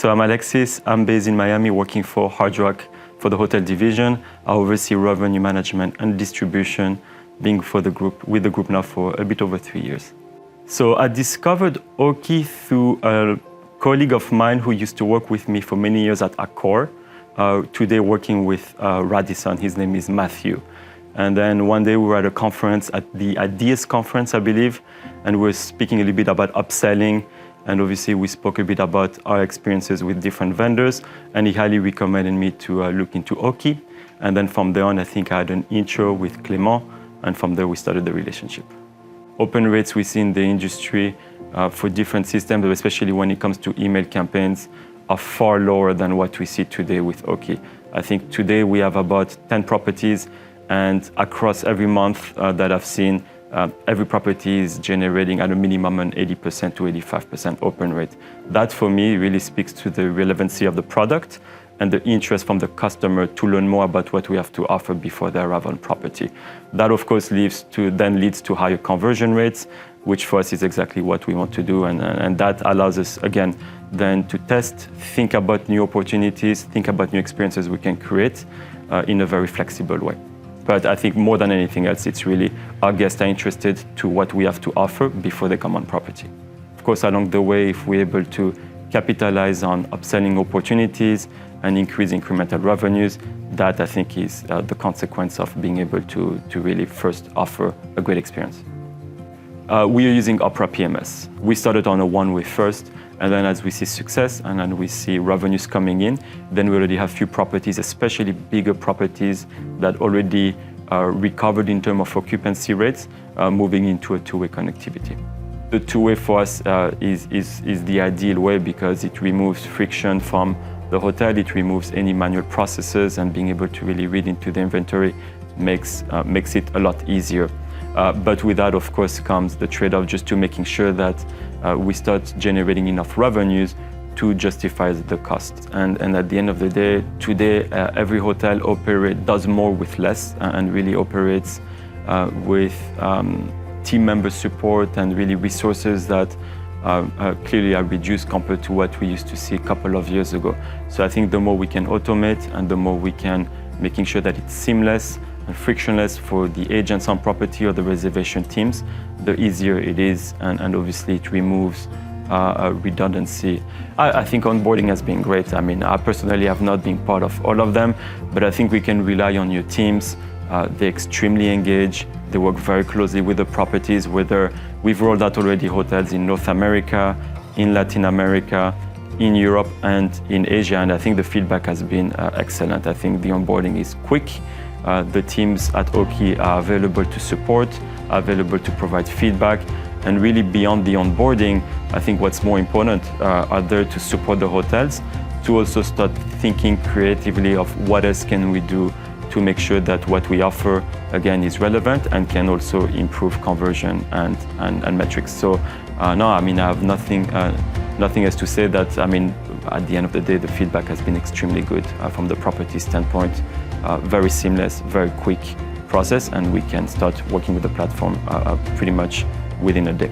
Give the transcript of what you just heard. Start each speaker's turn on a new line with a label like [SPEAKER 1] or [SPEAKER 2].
[SPEAKER 1] So I'm Alexis. I'm based in Miami, working for Hard Rock for the hotel division. I oversee revenue management and distribution, being with the group now for a bit over 3 years. So I discovered Oaky through a colleague of mine who used to work with me for many years at Accor, today working with Radisson. His name is Matthew. And then one day we were at a conference, at the Ideas conference, I believe, and we were speaking a little bit about upselling. And obviously we spoke a bit about our experiences with different vendors, and he highly recommended me to look into Oaky. And then from there on, I think I had an intro with Clément, and from there we started the relationship. Open rates we see in the industry for different systems, especially when it comes to email campaigns, are far lower than what we see today with Oaky. I think today we have about 10 properties, and across every month that I've seen, every property is generating at a minimum an 80% to 85% open rate. That for me really speaks to the relevancy of the product and the interest from the customer to learn more about what we have to offer before they arrive on property. That of course leads to higher conversion rates, which for us is exactly what we want to do, and that allows us again then to test, think about new opportunities, think about new experiences we can create in a very flexible way. But I think more than anything else, it's really our guests are interested to what we have to offer before they come on property. Of course, along the way, if we're able to capitalize on upselling opportunities and increase incremental revenues, that I think is the consequence of being able to really first offer a great experience. We are using Opera PMS. We started on a one-way first, and then as we see success and then we see revenues coming in, then we already have few properties, especially bigger properties that already are recovered in terms of occupancy rates, moving into a two-way connectivity. The two-way for us is the ideal way because it removes friction from the hotel, it removes any manual processes, and being able to really read into the inventory makes it a lot easier. But with that, of course, comes the trade-off just to making sure that we start generating enough revenues to justify the cost. And at the end of the day, today, every hotel does more with less and really operates with team member support and really resources that clearly are reduced compared to what we used to see a couple of years ago. So I think the more we can automate and the more we can making sure that it's seamless and frictionless for the agents on property or the reservation teams, the easier it is, and obviously it removes redundancy. I think onboarding has been great. I mean, I personally have not been part of all of them, but I think we can rely on your teams. They're extremely engaged. They work very closely with the properties, whether we've rolled out already hotels in North America, in Latin America, in Europe, and in Asia, and I think the feedback has been excellent. I think the onboarding is quick. The teams at Oaky are available to support, are available to provide feedback, and really beyond the onboarding, I think what's more important are there to support the hotels, to also start thinking creatively of what else can we do to make sure that what we offer, again, is relevant and can also improve conversion and metrics. So no, I mean, I have nothing else to say that, I mean, at the end of the day, the feedback has been extremely good from the property standpoint. Very seamless, very quick process, and we can start working with the platform pretty much within a day.